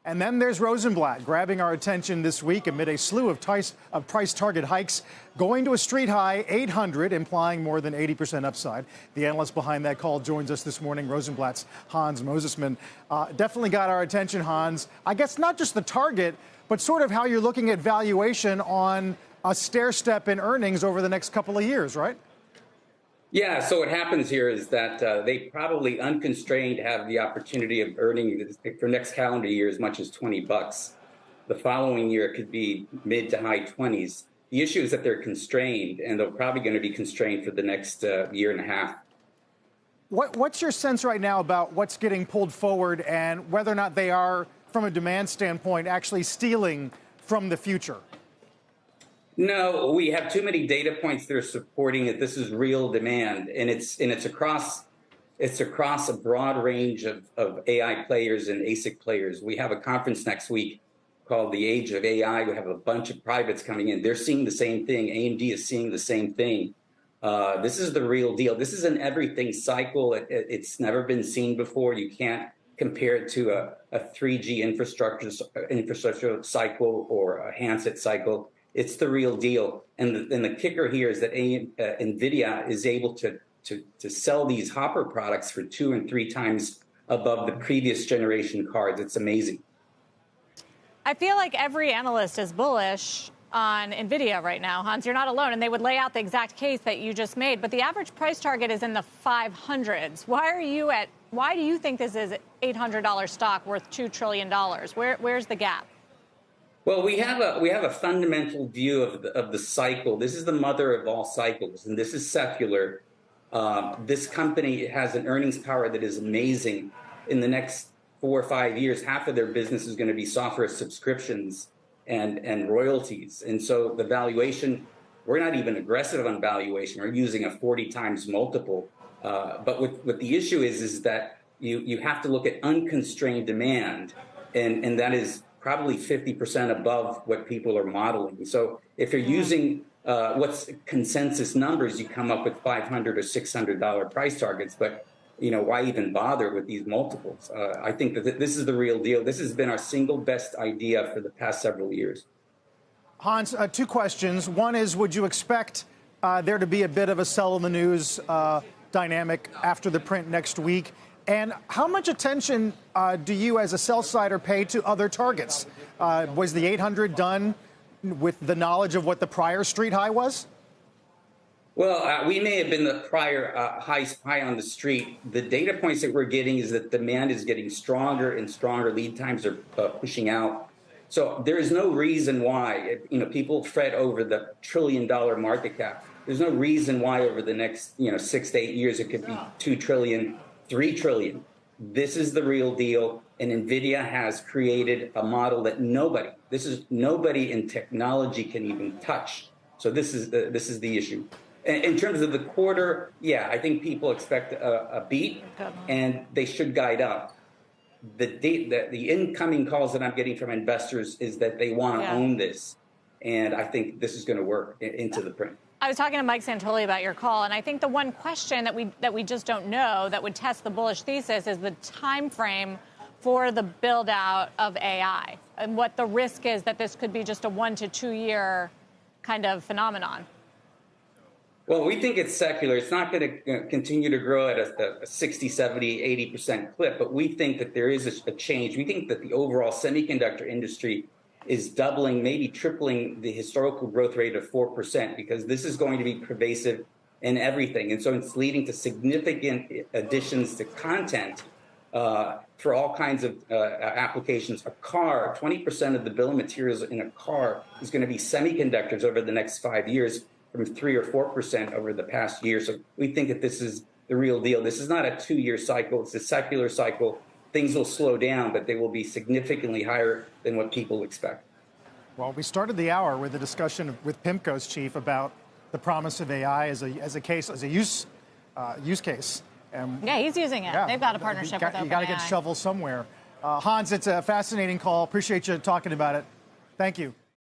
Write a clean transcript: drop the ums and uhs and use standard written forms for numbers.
And then there's Rosenblatt grabbing our attention this week amid a slew of price target hikes, going to a street high 800, implying more than 80% upside. The analyst behind that call joins us this morning, Rosenblatt's Hans Mosesmann. Definitely got our attention, Hans. I guess not just the target, but sort of how you're looking at valuation on a stair step in earnings over the next couple of years, right? Yeah, so what happens here is that they probably unconstrained have the opportunity of earning for next calendar year as much as $20. The following year it could be mid to high 20s. The issue is that they're constrained, and they're probably going to be constrained for the next year and a half. What's your sense right now about what's getting pulled forward and whether or not they are, from a demand standpoint, actually stealing from the future? No, we have too many data points that are supporting that this is real demand, and it's across a broad range of AI players and ASIC players. We have a conference next week called The Age of AI. We have a bunch of privates coming in. They're seeing the same thing. AMD is seeing the same thing. This is the real deal. This is an everything cycle. It's never been seen before. You can't compare it to a 3G infrastructure cycle or a handset cycle. It's the real deal. And the kicker here is that NVIDIA is able to sell these Hopper products for 2 and 3 times above the previous generation cards. It's amazing. I feel like every analyst is bullish on NVIDIA right now. Hans, you're not alone, and they would lay out the exact case that you just made. But the average price target is in the 500s. Why do you think this is $800 stock worth $2 trillion? Where's the gap? Well, we have a fundamental view of the cycle. This is the mother of all cycles, and this is secular. This company has an earnings power that is amazing. In the next 4 or 5 years, half of their business is going to be software subscriptions and royalties. And so the valuation, we're not even aggressive on valuation. We're using a 40 times multiple. But what the issue is that you have to look at unconstrained demand, and that is probably 50% above what people are modeling. So if you're using what's consensus numbers, you come up with $500 or $600 price targets. But why even bother with these multiples? I think that this is the real deal. This has been our single best idea for the past several years. Hans, 2 questions. One is, would you expect there to be a bit of a sell in the news dynamic after the print next week? And how much attention do you as a sell-sider pay to other targets? Was the 800 done with the knowledge of what the prior street high was? Well, we may have been the prior high on the street. The data points that we're getting is that demand is getting stronger and stronger. Lead times are pushing out. So there is no reason why, people fret over the $1 trillion market cap. There's no reason why over the next 6 to 8 years it could be 2 trillion. 3 trillion. This is the real deal, and NVIDIA has created a model that nobody in technology can even touch. So this is the issue. In terms of the quarter, yeah, I think people expect a beat, and they should guide up. The incoming calls that I'm getting from investors is that they want to own this, and I think this is going to work into the print. I was talking to Mike Santoli about your call, and I think the one question that we just don't know that would test the bullish thesis is the time frame for the build out of AI and what the risk is that this could be just a 1 to 2 year kind of phenomenon. Well, we think it's secular. It's not going to continue to grow at a 60, 70, 80% clip, but we think that there is a change. We think that the overall semiconductor industry is doubling, maybe tripling the historical growth rate of 4%, because this is going to be pervasive in everything. And so it's leading to significant additions to content for all kinds of applications. A car, 20% of the bill of materials in a car is going to be semiconductors over the next 5 years, from 3 or 4% over the past year. So we think that this is the real deal. This is not a 2-year cycle. It's a secular cycle. Things will slow down, but they will be significantly higher than what people expect. Well, we started the hour with a discussion with PIMCO's chief about the promise of AI as a use case. Yeah, he's using it. They've got a partnership with OpenAI. You got to get shovel somewhere. Hans, it's a fascinating call. Appreciate you talking about it. Thank you.